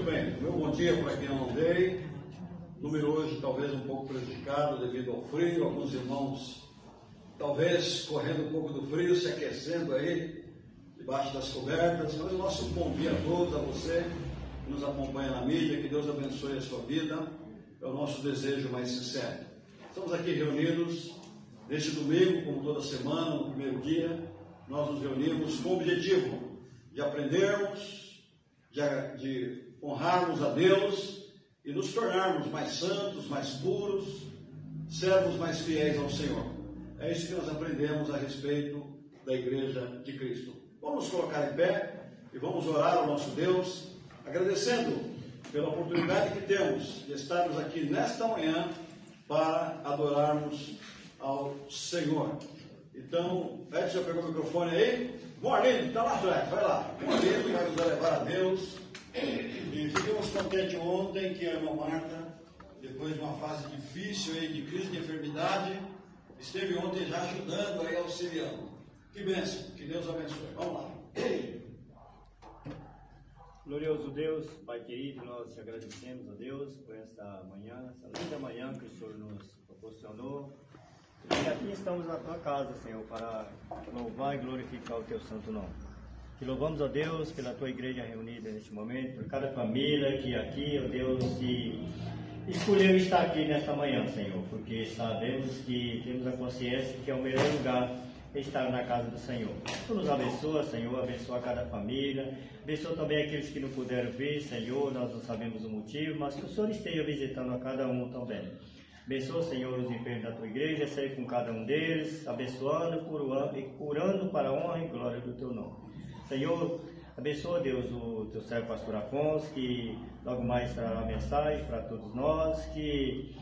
Muito bem, meu bom dia para quem eu não dei. Número hoje talvez um pouco prejudicado devido ao frio, alguns irmãos talvez correndo um pouco do frio, se aquecendo aí debaixo das cobertas. Mas o nosso bom dia a todos, a você que nos acompanha na mídia, que Deus abençoe a sua vida, é o nosso desejo mais sincero. Estamos aqui reunidos neste domingo, como toda semana, no primeiro dia, nós nos reunimos com o objetivo de aprendermos, de honrarmos a Deus e nos tornarmos mais santos, mais puros, servos mais fiéis ao Senhor. É isso que nós aprendemos a respeito da Igreja de Cristo. Vamos nos colocar em pé e vamos orar ao nosso Deus, agradecendo pela oportunidade que temos de estarmos aqui nesta manhã para adorarmos ao Senhor. Então, Edson já pegou o microfone aí? Bom, Arlindo, está lá atrás, vai lá. Bom, Arlindo vai nos levar a Deus. E ficamos contentes ontem que a irmã Marta, depois de uma fase difícil aí, de crise de enfermidade, esteve ontem já ajudando aí, auxiliando. Que bênção, que Deus abençoe. Vamos lá. Glorioso Deus, Pai querido, nós te agradecemos a Deus por essa manhã, essa linda manhã que o Senhor nos proporcionou. E aqui estamos na tua casa, Senhor, para louvar e glorificar o teu santo nome. Que louvamos a Deus pela tua igreja reunida neste momento, por cada família que aqui, ó Deus, se escolheu estar aqui nesta manhã, Senhor, porque sabemos que temos a consciência que é o melhor lugar estar na casa do Senhor. Tu nos abençoa, Senhor, abençoa cada família, abençoa também aqueles que não puderam vir, Senhor, nós não sabemos o motivo, mas que o Senhor esteja visitando a cada um também. Abençoa, Senhor, os enfermos da tua igreja, seja com cada um deles, abençoando e curando para a honra e glória do teu nome. Senhor, abençoa, Deus, o teu servo pastor Afonso, que logo mais trará mensagem para todos nós, que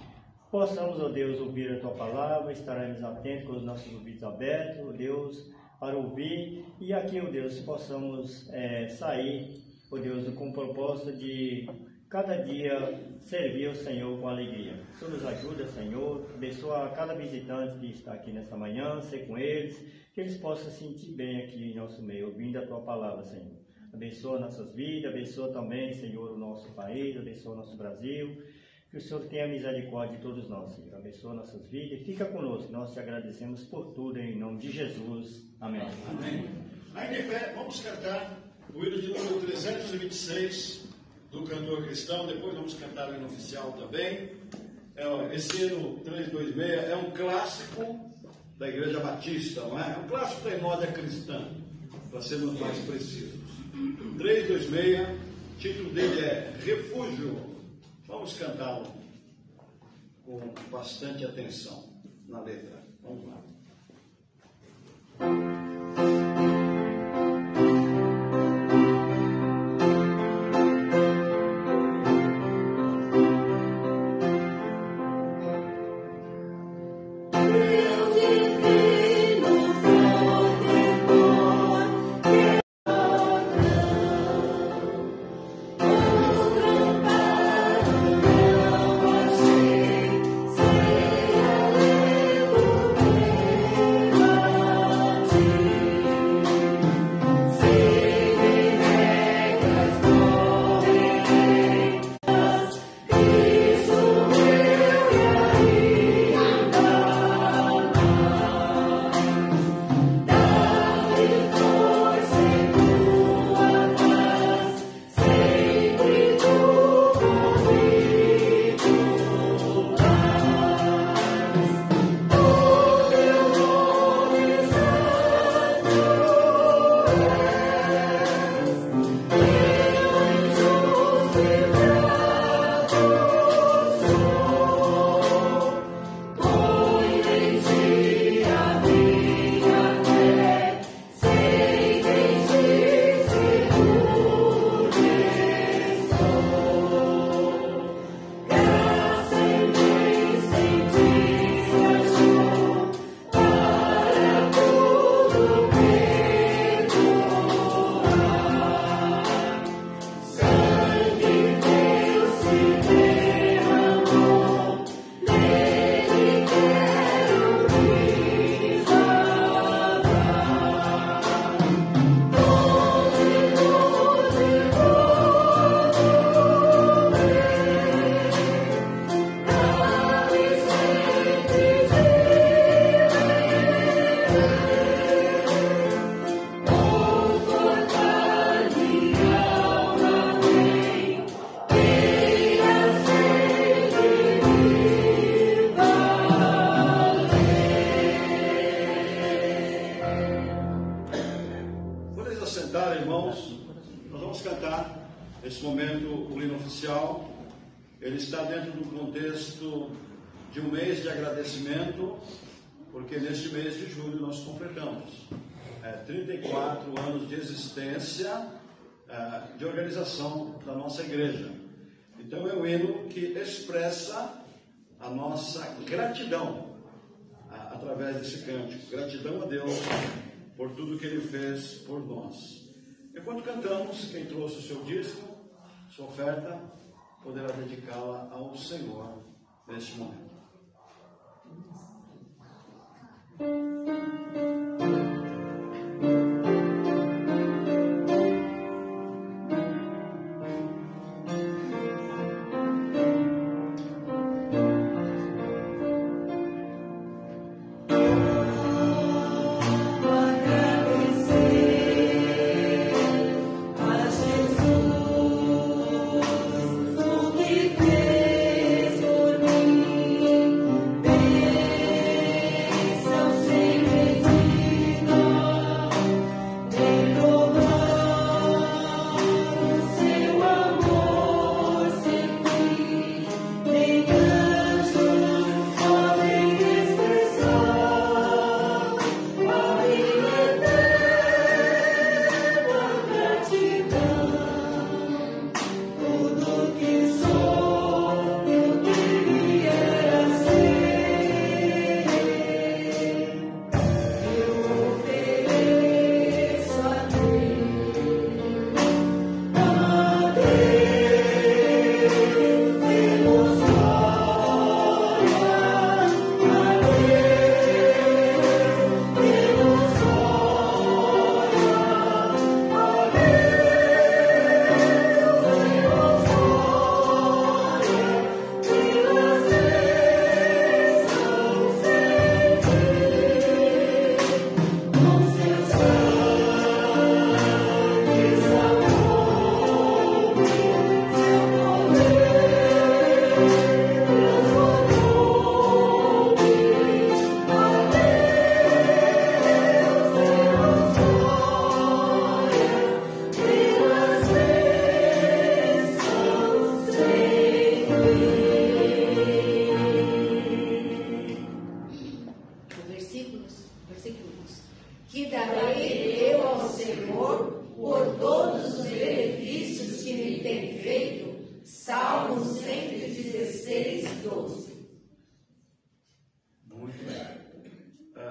possamos, ó Deus, ouvir a tua palavra, estaremos atentos com os nossos ouvidos abertos, ó Deus, para ouvir, e aqui, ó Deus, possamos sair, ó Deus, com o propósito de cada dia servir ao Senhor com alegria. O Senhor nos ajuda, Senhor, abençoa cada visitante que está aqui nesta manhã, ser com eles, que eles possam se sentir bem aqui em nosso meio, ouvindo a tua palavra, Senhor. Abençoa nossas vidas, abençoa também, Senhor, o nosso país, abençoa o nosso Brasil. Que o Senhor tenha misericórdia de todos nós, Senhor. Abençoa nossas vidas e fica conosco. Nós te agradecemos por tudo, em nome de Jesus. Amém. Amém. Ainda em pé, vamos cantar o hino de número 326 do cantor cristão. Depois vamos cantar o hino oficial também. Esse hino 326 é um clássico da Igreja Batista, não é? É um clássico da Inódia Cristã, para sermos mais precisos. 326, o título dele é Refúgio. Vamos cantá-lo com bastante atenção na letra. Vamos lá. Aleluia. sentar, irmãos. Nós vamos cantar nesse momento o hino oficial. Ele está dentro do contexto de um mês de agradecimento, porque neste mês de julho nós completamos 34 anos de existência de organização da nossa igreja. Então é um hino que expressa a nossa gratidão através desse cântico. Gratidão a Deus por tudo que Ele fez por nós. Enquanto cantamos, quem trouxe o seu dízimo, sua oferta, poderá dedicá-la ao Senhor neste momento.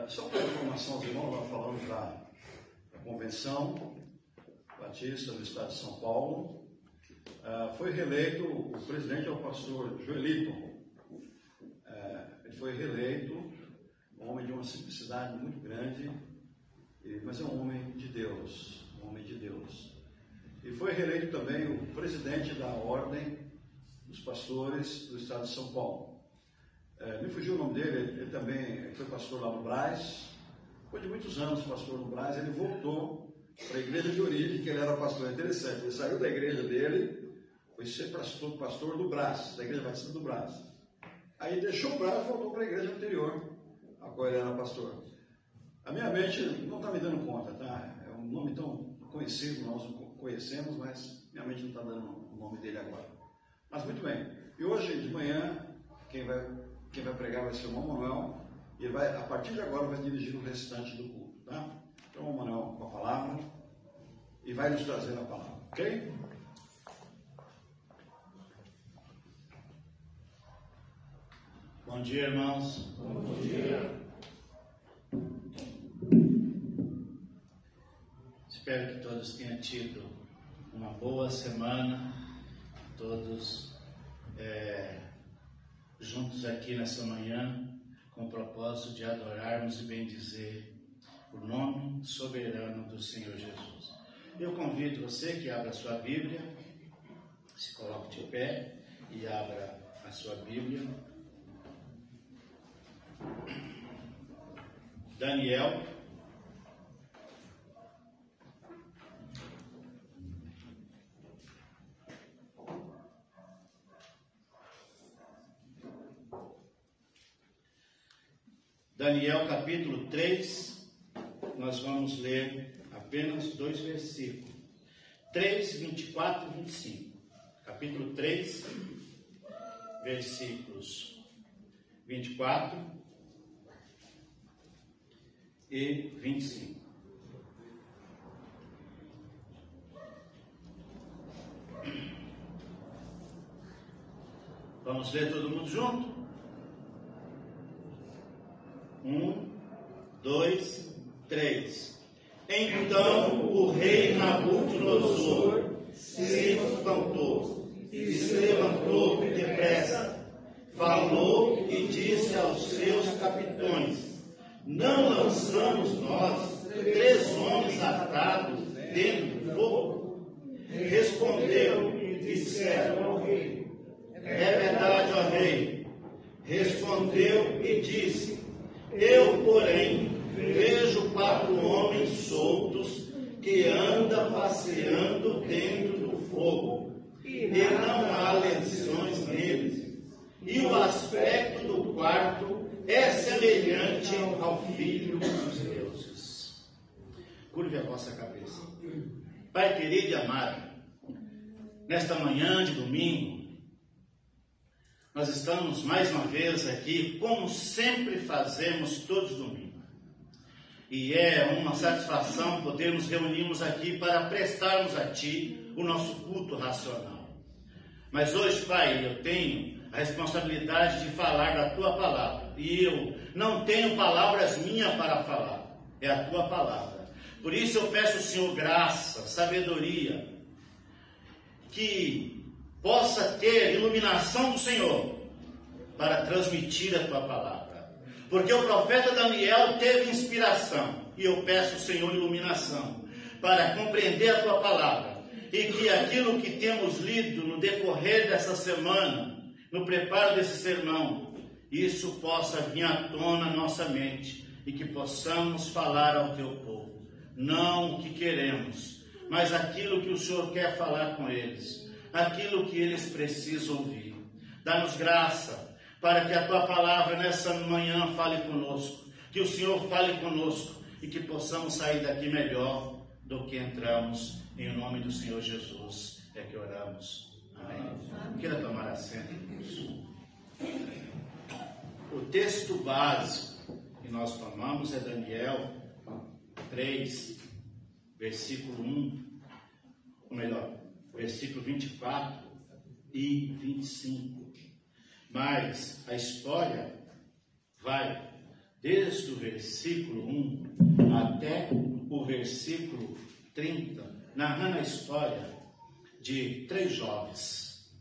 Só para informação aos irmãos, nós falamos da Convenção Batista do Estado de São Paulo. Foi reeleito, o presidente é o pastor Joelito. Ele foi reeleito, um homem de uma simplicidade muito grande, mas é um homem de Deus, E foi reeleito também o presidente da Ordem dos Pastores do Estado de São Paulo. Me fugiu o nome dele, ele também foi pastor lá no Brás. Depois de muitos anos pastor no Brás, ele voltou para a igreja de origem, que ele era pastor. É interessante, ele saiu da igreja dele, foi ser pastor do Brás, da igreja batista do Brás. Aí deixou o Brás e voltou para a igreja anterior, a qual ele era pastor. A minha mente não está me dando conta, tá? É um nome tão conhecido, nós o conhecemos, mas minha mente não está dando o nome dele agora. Mas muito bem, e hoje de manhã, quem vai pregar vai ser o irmão Manuel, e ele vai, a partir de agora, vai dirigir o restante do culto, tá? Então, o irmão Manuel com a palavra, e vai nos trazer a palavra, ok? Bom dia, irmãos. Bom dia. Espero que todos tenham tido uma boa semana, todos juntos aqui nessa manhã, com o propósito de adorarmos e bendizer o nome soberano do Senhor Jesus. Eu convido você que abra a sua Bíblia, se coloque de pé e abra a sua Bíblia. Daniel, capítulo 3, nós vamos ler a apenas 2 versículos, 3, 24 e 25. Capítulo 3, versículos 24 e 25. Vamos ler todo mundo junto? 1, 2, 3. Então o rei Nabucodonosor se espantou e se levantou depressa, falou e disse aos seus capitães: não lançamos nós 3 homens atados dentro do fogo? Responderam e disseram ao rei: é verdade, ó rei. Respondeu e disse: eu, porém, vejo 4 homens soltos que andam passeando dentro do fogo, e não há lesões neles, e o aspecto do quarto é semelhante ao Filho dos deuses. Curve a vossa cabeça. Pai querido e amado, nesta manhã de domingo, nós estamos mais uma vez aqui, como sempre fazemos todos os domingos. E é uma satisfação podermos reunirmos aqui para prestarmos a Ti o nosso culto racional. Mas hoje, Pai, eu tenho a responsabilidade de falar da Tua palavra. E eu não tenho palavras minhas para falar, é a Tua palavra. Por isso eu peço ao Senhor graça, sabedoria, que possa ter iluminação do Senhor para transmitir a Tua palavra. Porque o profeta Daniel teve inspiração, e eu peço ao Senhor iluminação para compreender a Tua palavra, e que aquilo que temos lido no decorrer dessa semana, no preparo desse sermão, isso possa vir à tona na nossa mente, e que possamos falar ao Teu povo, não o que queremos, mas aquilo que o Senhor quer falar com eles, aquilo que eles precisam ouvir. Dá-nos graça para que a Tua palavra nessa manhã fale conosco, que o Senhor fale conosco e que possamos sair daqui melhor do que entramos. Em nome do Senhor Jesus é que oramos. Amém. Queira tomar assento. O texto básico que nós tomamos é Daniel 3, versículo 1, ou melhor, versículo 24 e 25. Mas a história vai desde o versículo 1 até o versículo 30, narrando a história de 3 jovens.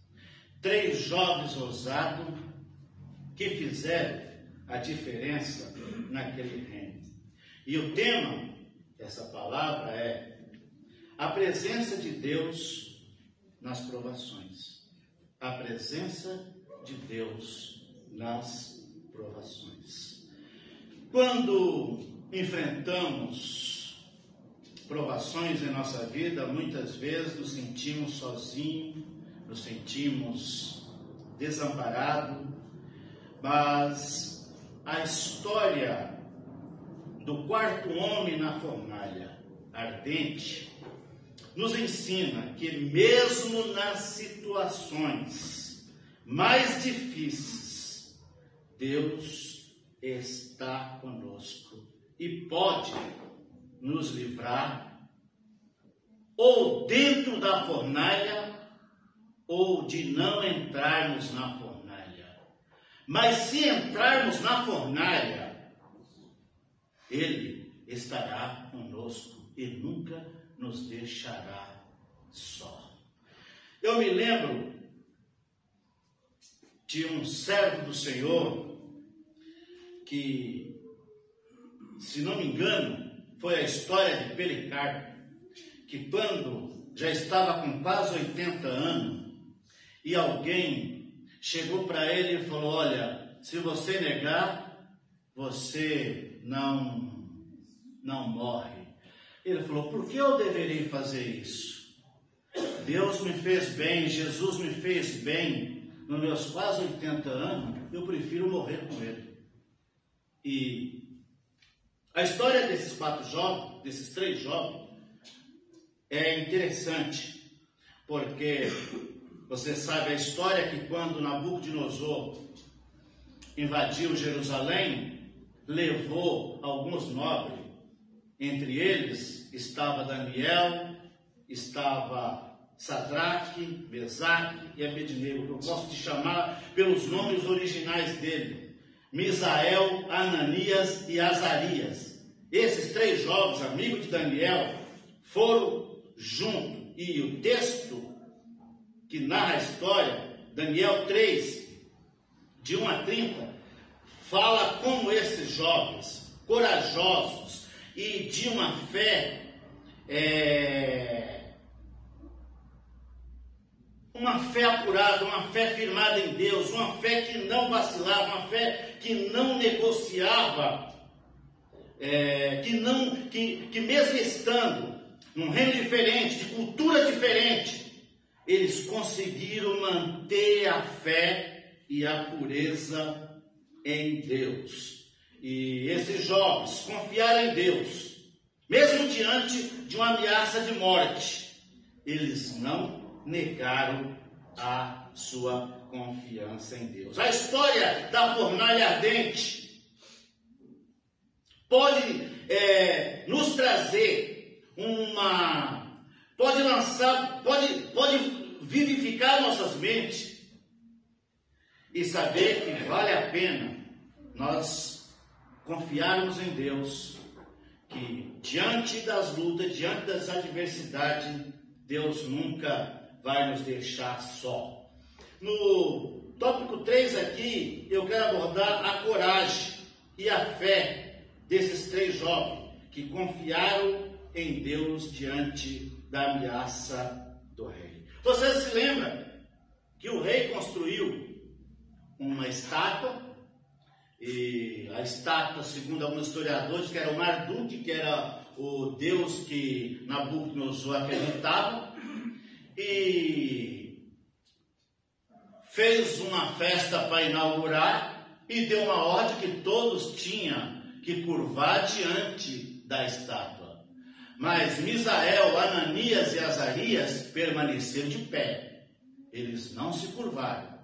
3 jovens ousados que fizeram a diferença naquele reino. E o tema dessa palavra é a presença de Deus nas provações. A presença de Deus nas provações. Quando enfrentamos provações em nossa vida, muitas vezes nos sentimos sozinhos, nos sentimos desamparados, mas a história do 4º homem na fornalha ardente nos ensina que mesmo nas situações mais difíceis, Deus está conosco e pode nos livrar ou dentro da fornalha ou de não entrarmos na fornalha. Mas se entrarmos na fornalha, Ele estará conosco e nunca nos deixará só. Eu me lembro de um servo do Senhor que, se não me engano, foi a história de Policarpo, que quando já estava com quase 80 anos, e alguém chegou para ele e falou: olha, se você negar, você não morre. Ele falou: por que eu deveria fazer isso? Deus me fez bem, Jesus me fez bem, nos meus quase 80 anos, eu prefiro morrer com ele. E a história desses 4 jovens, desses 3 jovens, é interessante, porque você sabe a história que quando Nabucodonosor invadiu Jerusalém, levou alguns nobres, entre eles estava Daniel, estava Sadraque, Mesaque e Abednego, que eu gosto de chamar pelos nomes originais dele, Misael, Ananias e Azarias. Esses 3 jovens, amigos de Daniel, foram juntos, e o texto que narra a história, Daniel 3, de 1 a 30, fala como esses jovens, corajosos e de uma fé, uma fé apurada, uma fé firmada em Deus, uma fé que não vacilava, uma fé que não negociava, que mesmo estando num reino diferente, de cultura diferente, eles conseguiram manter a fé e a pureza em Deus. E esses jovens confiaram em Deus, mesmo diante de uma ameaça de morte, eles não negaram a sua confiança em Deus. A história da fornalha ardente pode nos trazer pode vivificar nossas mentes e saber que vale a pena nós confiarmos em Deus, que diante das lutas, diante das adversidades, Deus nunca vai nos deixar só. No tópico 3 aqui, eu quero abordar a coragem e a fé desses 3 jovens que confiaram em Deus diante da ameaça do rei. Você se lembra que o rei construiu uma estátua, e a estátua, segundo alguns historiadores, que era o Marduk, que era o deus que Nabucodonosor acreditava, e fez uma festa para inaugurar e deu uma ordem que todos tinham que curvar diante da estátua. Mas Misael, Ananias e Azarias permaneceram de pé. Eles não se curvaram.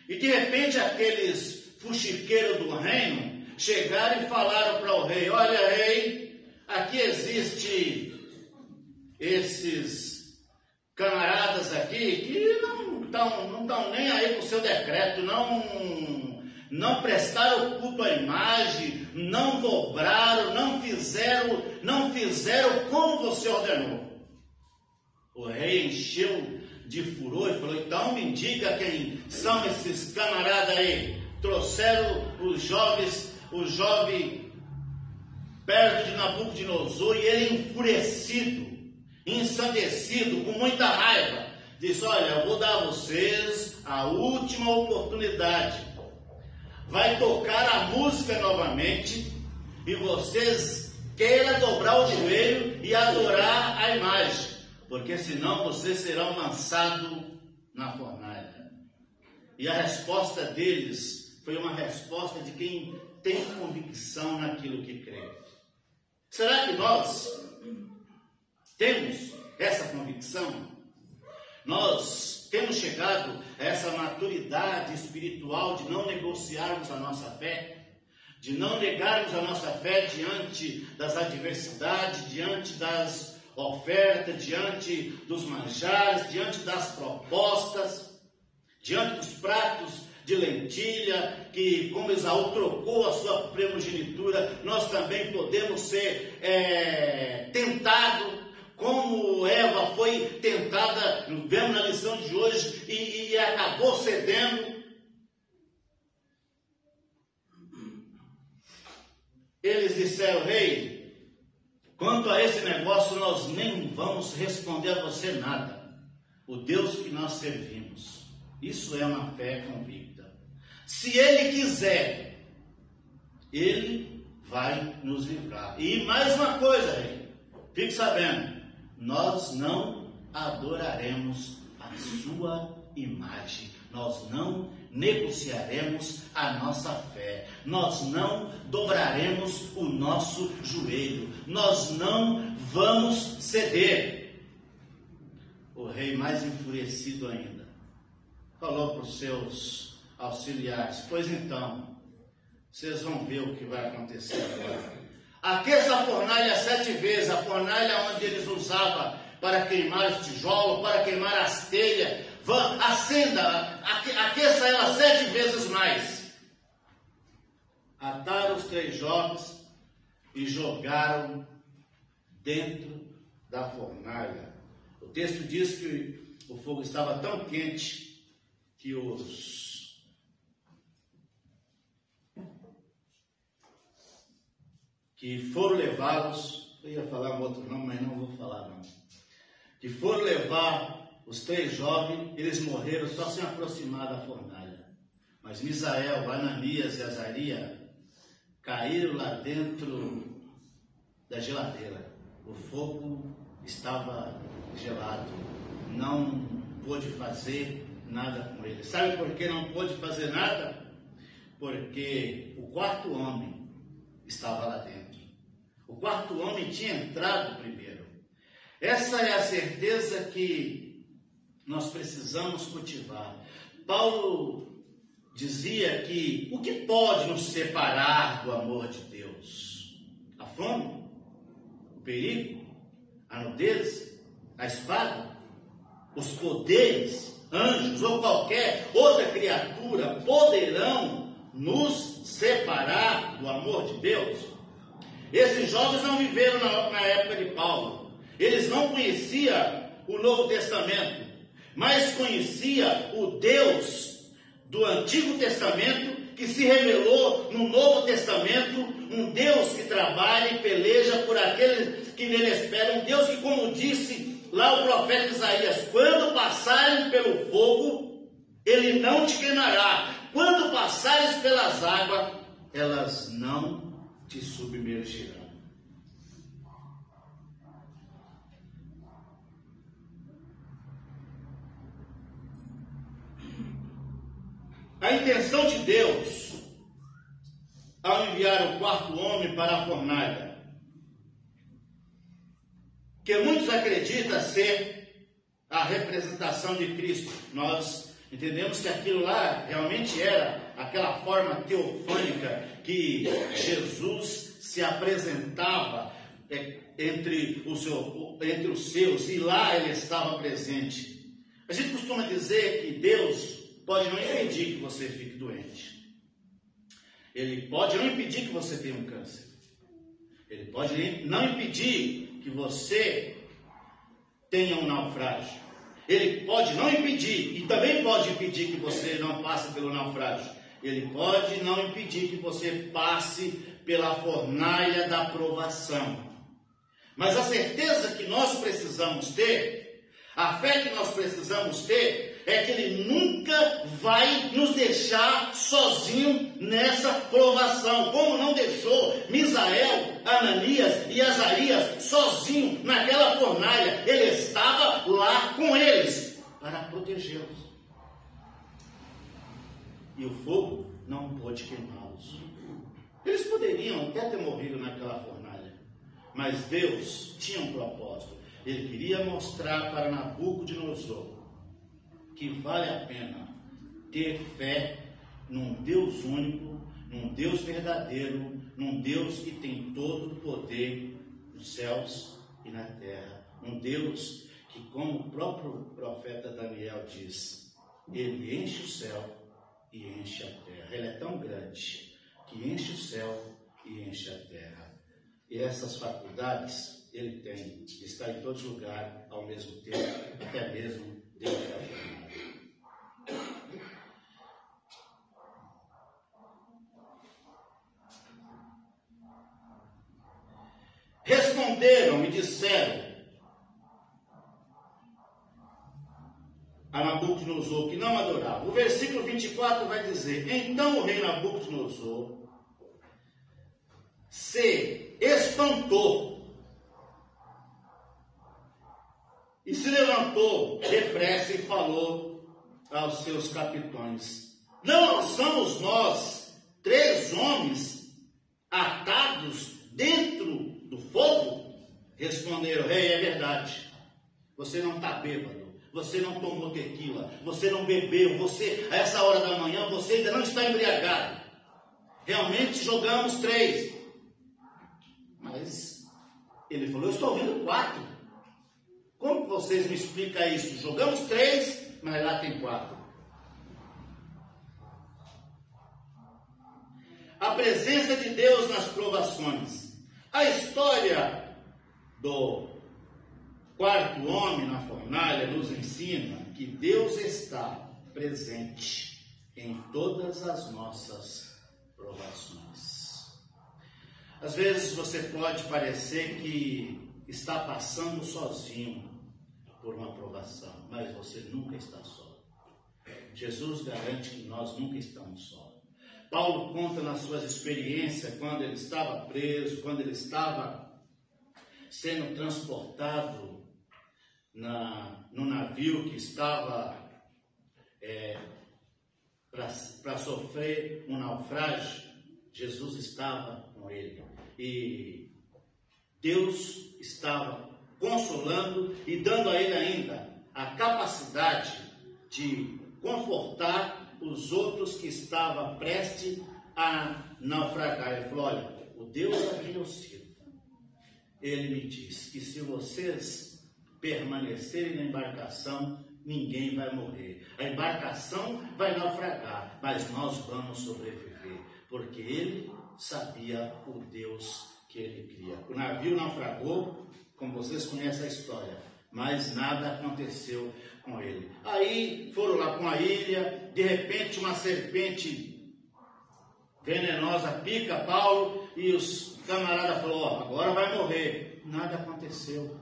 E de repente aqueles fuxiqueiros do reino chegaram e falaram para o rei: olha, rei, aqui existe esses camaradas aqui que não estão nem aí com o seu decreto, não prestaram culto à imagem, não dobraram, não fizeram como você ordenou. O rei encheu de furor e falou: então me diga quem são esses camaradas aí. Trouxeram o jovem perto de Nabucodonosor, e ele enfurecido, ensandecido, com muita raiva, disse: olha, eu vou dar a vocês a última oportunidade. Vai tocar a música novamente e vocês queiram dobrar o joelho e adorar a imagem, porque senão vocês serão lançados na fornalha. E a resposta deles foi uma resposta de quem tem convicção naquilo que crê. Será que nós temos essa convicção? Nós temos chegado a essa maturidade espiritual de não negociarmos a nossa fé, de não negarmos a nossa fé diante das adversidades, diante das ofertas, diante dos manjares, diante das propostas, diante dos pratos de lentilha, que como Esaú trocou a sua primogenitura, nós também podemos ser tentados, como Eva foi tentada, vemos na lição de hoje, e acabou cedendo. Eles disseram: rei, quanto a esse negócio nós nem vamos responder a você nada. O Deus que nós servimos, isso é uma fé convicta. Se Ele quiser, Ele vai nos livrar. E mais uma coisa, rei, fique sabendo, nós não adoraremos a sua imagem, nós não negociaremos a nossa fé, nós não dobraremos o nosso joelho, nós não vamos ceder. o rei, mais enfurecido ainda, falou para os seus auxiliares: pois então, vocês vão ver o que vai acontecer agora. Aqueça a fornalha 7 vezes, a fornalha onde eles usavam para queimar os tijolos, para queimar as telhas. Acenda, aqueça ela 7 vezes mais. Ataram os 3 jovens e jogaram dentro da fornalha. O texto diz que o fogo estava tão quente que foram levá-los, eu ia falar um outro nome, mas não vou falar não. Que foram levar os 3 jovens, eles morreram só se aproximar da fornalha. Mas Misael, Ananias e Azarias caíram lá dentro da geladeira. O fogo estava gelado, não pôde fazer nada com eles. Sabe por que não pôde fazer nada? Porque o 4º homem estava lá dentro. O 4º homem tinha entrado primeiro. Essa é a certeza que nós precisamos cultivar. Paulo dizia que o que pode nos separar do amor de Deus? A fome? O perigo? A nudez? A espada? Os poderes? Anjos ou qualquer outra criatura poderão nos separar do amor de Deus? Esses jovens não viveram na época de Paulo. Eles não conheciam o Novo Testamento, mas conhecia o Deus do Antigo Testamento que se revelou no Novo Testamento, um Deus que trabalha e peleja por aqueles que nele esperam, um Deus que, como disse lá o profeta Isaías, quando passarem pelo fogo, ele não te queimará, quando passares pelas águas, elas não te submergirão. A intenção de Deus, ao enviar o 4º homem para a fornalha, que muitos acreditam ser a representação de Cristo. Nós entendemos que aquilo lá realmente era aquela forma teofânica que Jesus se apresentava entre os seus, e lá ele estava presente. A gente costuma dizer que Deus pode não impedir que você fique doente. Ele pode não impedir que você tenha um câncer. Ele pode não impedir que você tenha um naufrágio. Ele pode não impedir, e também pode impedir que você não passe pelo naufrágio. Ele pode não impedir que você passe pela fornalha da provação. Mas a certeza que nós precisamos ter, a fé que nós precisamos ter, é que Ele nunca vai nos deixar sozinho nessa provação, como não deixou Misael, Ananias e Azarias sozinho naquela fornalha. Ele estava lá com eles para protegê-los. E o fogo não pôde queimá-los. Eles poderiam até ter morrido naquela fornalha, mas Deus tinha um propósito. Ele queria mostrar para Nabucodonosor que vale a pena ter fé num Deus único, num Deus verdadeiro, num Deus que tem todo o poder nos céus e na terra. Um Deus que, como o próprio profeta Daniel diz, ele enche o céu e enche a terra. Ele é tão grande que enche o céu e enche a terra. E essas faculdades ele tem, está em todos os lugares ao mesmo tempo, até mesmo dentro da fornalha. Responderam e disseram a Nabucodonosor que não adorava. O versículo 24 vai dizer: então o rei Nabucodonosor se espantou e se levantou depressa e falou aos seus capitães: não somos nós 3 homens atados dentro do fogo? Responderam: rei, é verdade, você não está bêbado, você não tomou tequila, você não bebeu, você, a essa hora da manhã, você ainda não está embriagado. Realmente jogamos 3. Mas ele falou, eu estou vendo 4. Como vocês me explicam isso? Jogamos 3, mas lá tem 4. A presença de Deus nas provações. A história do 4º homem na fornalha nos ensina que Deus está presente em todas as nossas provações. Às vezes você pode parecer que está passando sozinho por uma provação, mas você nunca está só. Jesus garante que nós nunca estamos só. Paulo conta nas suas experiências, quando ele estava preso, quando ele estava sendo transportado no navio que estava para sofrer um naufrágio. Jesus estava com ele e Deus estava consolando e dando a ele ainda a capacidade de confortar os outros que estavam prestes a naufragar. Ele falou, olha, o Deus a quem eu sirvo, ele me diz que se vocês permanecerem na embarcação, ninguém vai morrer. A embarcação vai naufragar, mas nós vamos sobreviver, porque ele sabia o Deus que ele cria. O navio naufragou, como vocês conhecem a história, mas nada aconteceu com ele. Aí foram lá com a ilha, de repente uma serpente venenosa pica Paulo e os camaradas falaram, agora vai morrer. Nada aconteceu,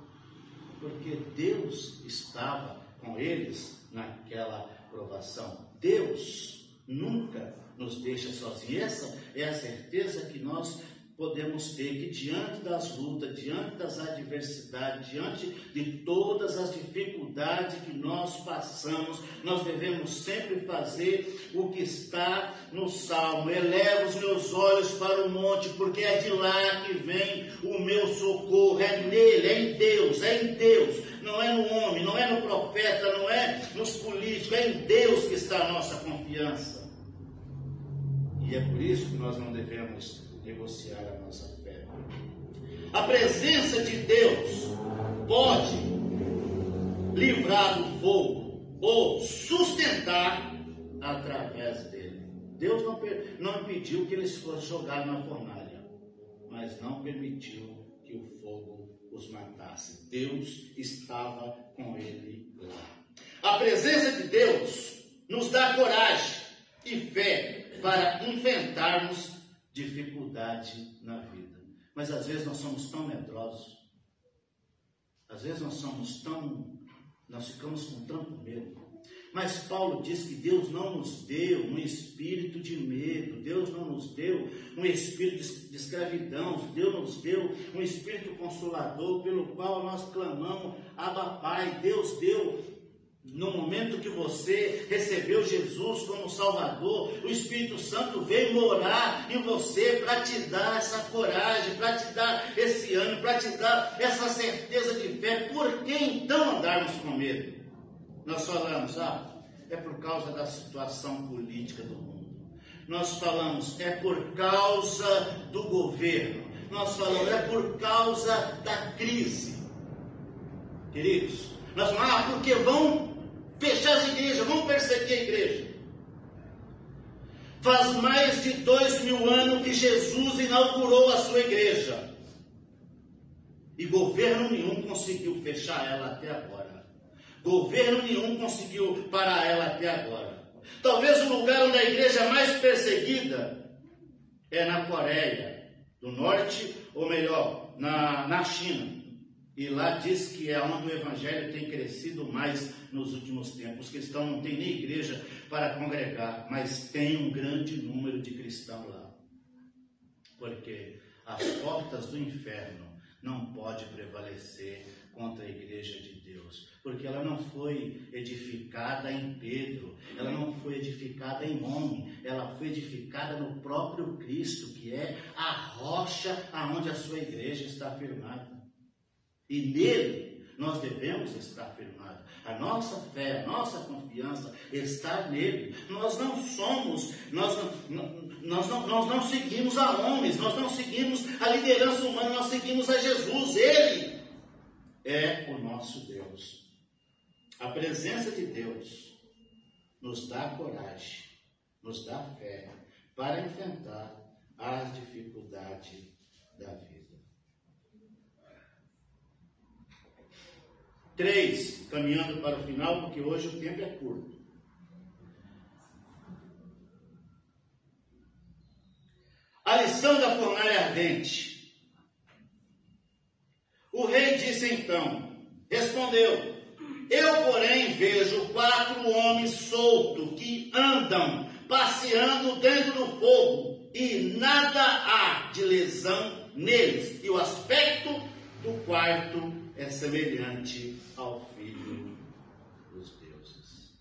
porque Deus estava com eles naquela provação. Deus nunca nos deixa sozinhos. Essa é a certeza que nós podemos ter, que diante das lutas, diante das adversidades, diante de todas as dificuldades que nós passamos, nós devemos sempre fazer o que está no Salmo. Eleva os meus olhos para o monte, porque é de lá que vem o meu socorro. É nele, é em Deus, é em Deus. Não é no homem, não é no profeta, não é nos políticos, é em Deus que está a nossa confiança. E é por isso que nós não devemos negociar a nossa fé. A presença de Deus pode livrar do fogo ou sustentar através dele. Deus não impediu que eles fossem jogados na fornalha, mas não permitiu que o fogo os matasse. Deus estava com ele lá. A presença de Deus nos dá coragem e fé para enfrentarmos dificuldade na vida. Mas às vezes nós somos tão medrosos, às vezes nós ficamos com tanto medo. Mas Paulo diz que Deus não nos deu um espírito de medo, Deus não nos deu um espírito de escravidão, Deus nos deu um espírito consolador, pelo qual nós clamamos, Abba Pai. Deus deu. No momento que você recebeu Jesus como Salvador, o Espírito Santo veio morar em você para te dar essa coragem, para te dar esse ânimo, para te dar essa certeza de fé. Por que então andarmos com medo? Nós falamos, é por causa da situação política do mundo. Nós falamos, é por causa do governo. Nós falamos, é por causa da crise. Queridos, nós falamos, porque vão fechar as igrejas, vão perseguir a igreja. Faz mais de 2000 anos que Jesus inaugurou a sua igreja. E governo nenhum conseguiu fechar ela até agora. Governo nenhum conseguiu parar ela até agora. Talvez o lugar onde a igreja é mais perseguida é na Coreia do Norte, ou melhor, na China. E lá diz que é onde o evangelho tem crescido mais nos últimos tempos. Os cristãos não têm nem igreja para congregar, mas tem um grande número de cristãos lá. Porque as portas do inferno não podem prevalecer contra a igreja de Deus. Porque ela não foi edificada em Pedro, ela não foi edificada em homem, ela foi edificada no próprio Cristo, que é a rocha aonde a sua igreja está firmada. E nele nós devemos estar firmados. A nossa fé, a nossa confiança está nele. Nós não somos, nós não seguimos a homens, nós não seguimos a liderança humana, nós seguimos a Jesus. Ele é o nosso Deus. A presença de Deus nos dá coragem, nos dá fé para enfrentar as dificuldades da vida. 3, caminhando para o final, porque hoje o tempo é curto. A lição da fornalha ardente. O rei disse então, respondeu: eu, porém, vejo 4 homens soltos que andam passeando dentro do fogo, e nada há de lesão neles, e o aspecto do quarto é semelhante ao Filho dos deuses.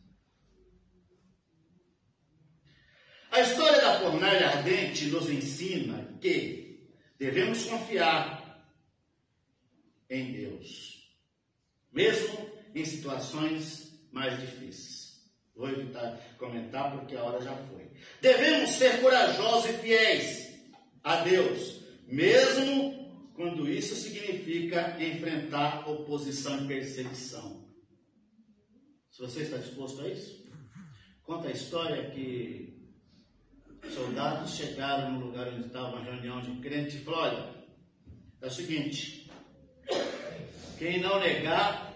A história da fornalha ardente nos ensina que devemos confiar em Deus, mesmo em situações mais difíceis. Vou evitar comentar porque a hora já foi. Devemos ser corajosos e fiéis a Deus, mesmo quando isso significa enfrentar oposição e perseguição. Se você está disposto a isso, conta a história que soldados chegaram no lugar onde estava uma reunião de crente e falaram: olha, é o seguinte, quem não negar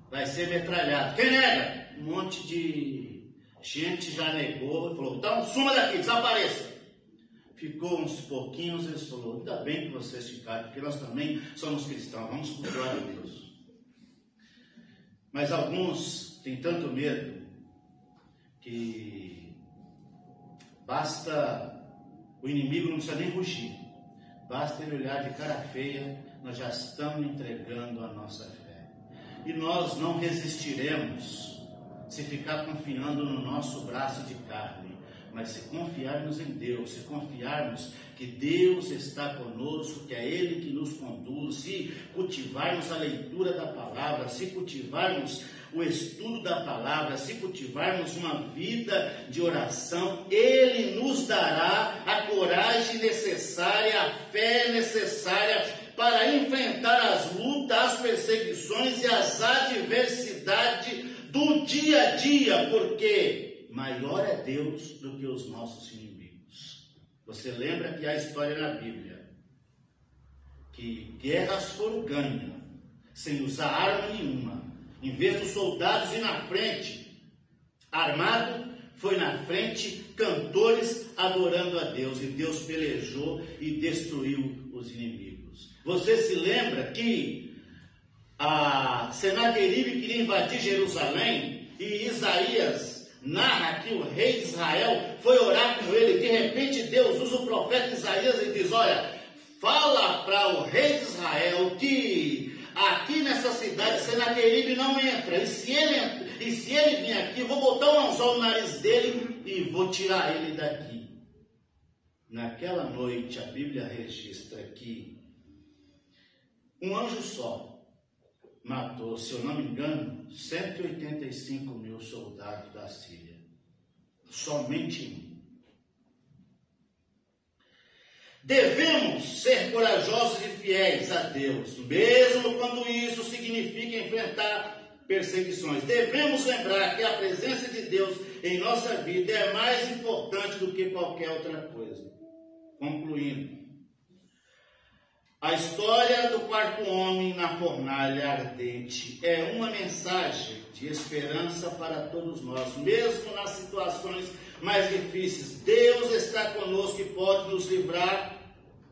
vai ser metralhado. Quem nega? Um monte de gente já negou e falou: então suma daqui, desapareça. Ficou uns pouquinhos, eles falaram: ainda bem que vocês ficaram, porque nós também somos cristãos, vamos cultuar a Deus. Mas alguns têm tanto medo que basta, o inimigo não precisa nem rugir, basta ele olhar de cara feia, nós já estamos entregando a nossa fé. E nós não resistiremos se ficar confiando no nosso braço de carne, mas se confiarmos em Deus, se confiarmos que Deus está conosco, que é Ele que nos conduz, se cultivarmos a leitura da palavra, se cultivarmos o estudo da palavra, se cultivarmos uma vida de oração, Ele nos dará a coragem necessária, a fé necessária para enfrentar as lutas, as perseguições e as adversidades do dia a dia, porque maior é Deus do que os nossos inimigos. Você lembra que há história na Bíblia que guerras foram ganhas sem usar arma nenhuma. Em vez dos soldados ir na frente, armado, foi na frente cantores adorando a Deus, e Deus pelejou e destruiu os inimigos. Você se lembra que a Senaqueribe queria invadir Jerusalém e Isaías narra que o rei de Israel foi orar com ele. De repente Deus usa o profeta Isaías e diz: olha, fala para o rei de Israel que aqui nessa cidade Senaqueribe não entra, e se ele vir aqui, eu vou botar um anzol no nariz dele e vou tirar ele daqui. Naquela noite a Bíblia registra que um anjo só matou, se eu não me engano, 185 mil soldados da Síria. Somente um. Devemos ser corajosos e fiéis a Deus, mesmo quando isso significa enfrentar perseguições. Devemos lembrar que a presença de Deus em nossa vida é mais importante do que qualquer outra coisa. Concluindo, a história do quarto homem na fornalha ardente é uma mensagem de esperança para todos nós, mesmo nas situações mais difíceis. Deus está conosco e pode nos livrar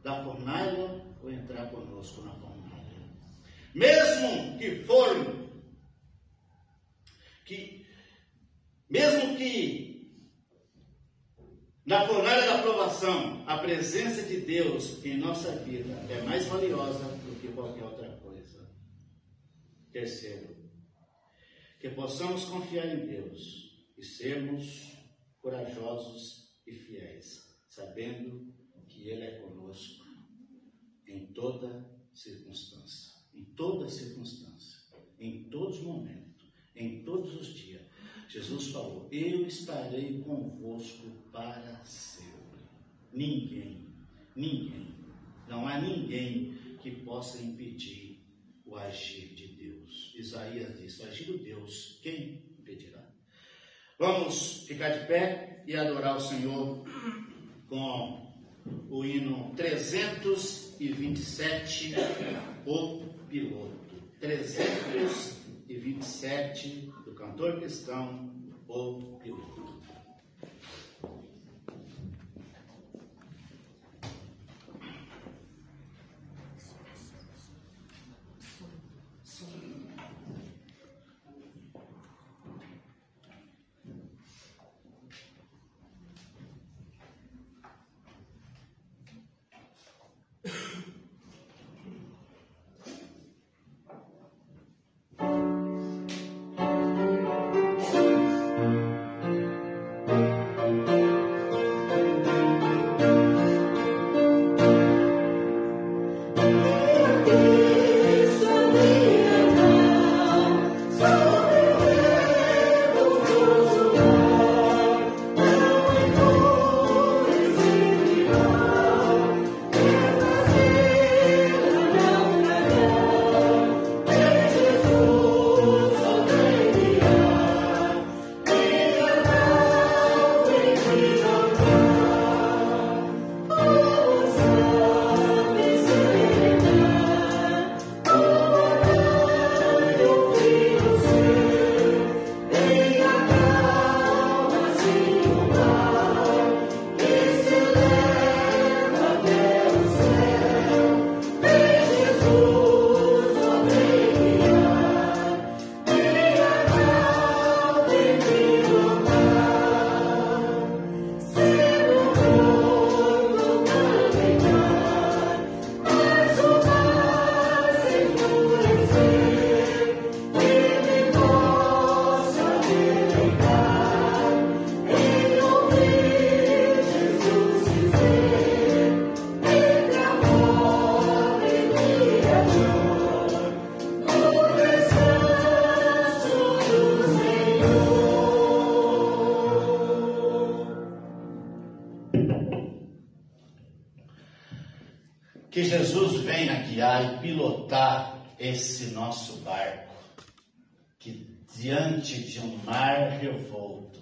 da fornalha ou entrar conosco na fornalha. Mesmo que na fornalha da provação, a presença de Deus em nossa vida é mais valiosa do que qualquer outra coisa. Terceiro, que possamos confiar em Deus e sermos corajosos e fiéis, sabendo que Ele é conosco em toda circunstância. Em toda circunstância. todos os momentos, em todos os dias. Jesus falou: eu estarei convosco para sempre. Ninguém, não há ninguém que possa impedir o agir de Deus. Isaías disse: o agir de Deus, quem impedirá? Vamos ficar de pé e adorar o Senhor com o hino 327, o piloto. 327, do cantor cristão, o piloto. Que Jesus venha guiar e pilotar esse nosso barco, que diante de um mar revolto,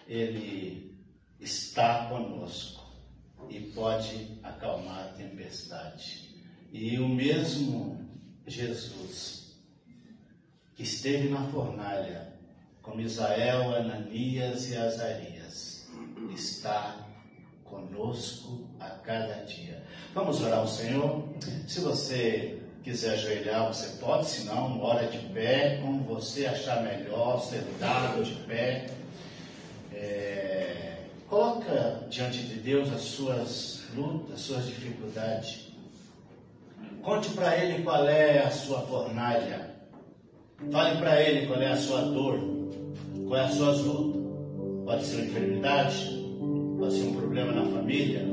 Ele está conosco e pode acalmar a tempestade. E o mesmo Jesus que esteve na fornalha com Misael, Ananias e Azarias, está conosco a cada dia. Vamos orar ao Senhor. Se você quiser ajoelhar, você pode, se não, ora de pé, como você achar melhor, sentado, de pé. Coloca diante de Deus as suas lutas, as suas dificuldades. Conte para Ele qual é a sua fornalha. Fale para Ele qual é a sua dor, qual é as suas lutas. Pode ser uma enfermidade, pode ser um problema na família,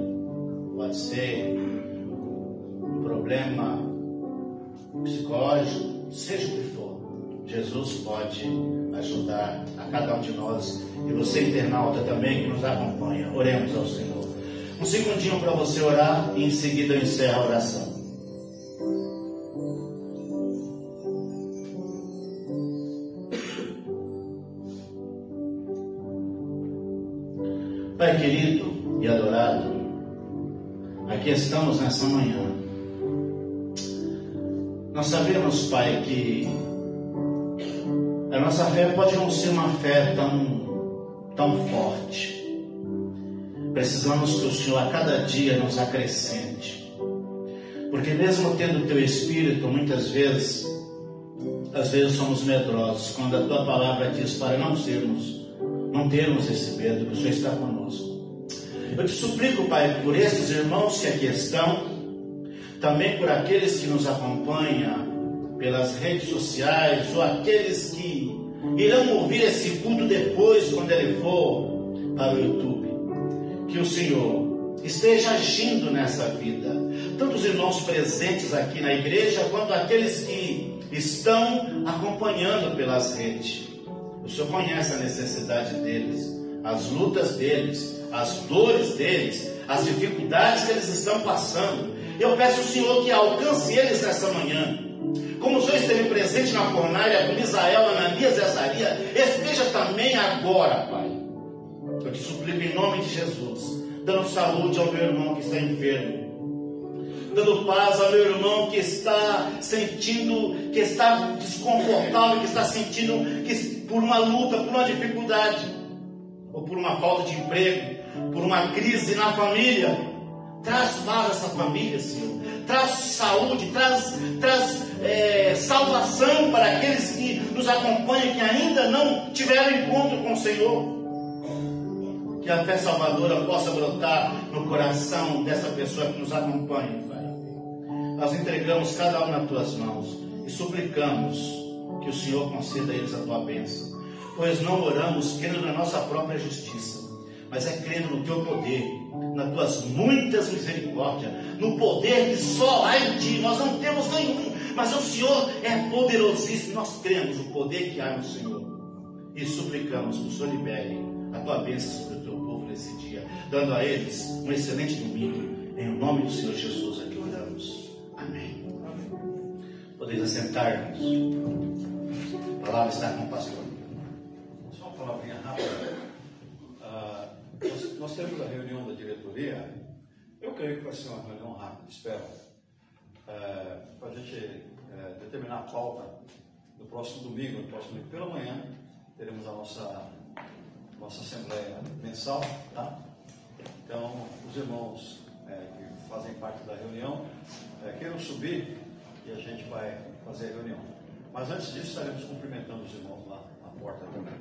pode ser um problema psicológico, seja o que for. Jesus pode ajudar a cada um de nós. E você, internauta também, que nos acompanha. Oremos ao Senhor. Um segundinho para você orar e em seguida eu encerro a oração. Pai querido e adorado, aqui estamos nessa manhã. Nós sabemos, Pai, que a nossa fé pode não ser uma fé tão forte. Precisamos que o Senhor a cada dia nos acrescente. Porque mesmo tendo o Teu Espírito, muitas vezes, às vezes somos medrosos, quando a Tua palavra diz para não termos esse medo, que o Senhor está conosco. Eu te suplico, Pai, por esses irmãos que aqui estão, também por aqueles que nos acompanham pelas redes sociais, ou aqueles que irão ouvir esse culto depois, quando ele for para o YouTube, que o Senhor esteja agindo nessa vida. Tanto os irmãos presentes aqui na igreja, quanto aqueles que estão acompanhando pelas redes. O Senhor conhece a necessidade deles, as lutas deles, as dores deles, as dificuldades que eles estão passando. Eu peço ao Senhor que alcance eles nessa manhã. Como o Senhor esteve presente na fornalha com Misael, Ananias e Azaria, esteja também agora, Pai. Eu te suplico em nome de Jesus, dando saúde ao meu irmão que está enfermo, dando paz ao meu irmão que está sentindo, que está desconfortável, que está sentindo que por uma luta, por uma dificuldade, ou por uma falta de emprego, por uma crise na família. Traz paz a essa família, Senhor. Traz saúde, traz salvação para aqueles que nos acompanham, que ainda não tiveram encontro com o Senhor. Que a fé salvadora possa brotar no coração dessa pessoa que nos acompanha, Pai. Nós entregamos cada um nas Tuas mãos e suplicamos que o Senhor conceda a eles a Tua bênção. Pois não oramos crendo na nossa própria justiça, mas é crendo no Teu poder, nas Tuas muitas misericórdias, no poder que só há em Ti. Nós não temos nenhum, mas o Senhor é poderosíssimo. Nós cremos no poder que há no Senhor e suplicamos que o Senhor libere a Tua bênção sobre o Teu povo nesse dia, dando a eles um excelente domingo. Em nome do Senhor Jesus aqui oramos. Amém. Podeis assentar-nos. A palavra está com o pastor. Só uma palavrinha rápida. Nós temos a reunião da diretoria. Eu creio que vai ser uma reunião rápida, espero. Para a gente determinar a pauta do próximo domingo. Pela manhã, teremos a nossa assembleia mensal, tá? Então, os irmãos que fazem parte da reunião queiram subir e a gente vai fazer a reunião. Mas antes disso, estaremos cumprimentando os irmãos lá na porta também.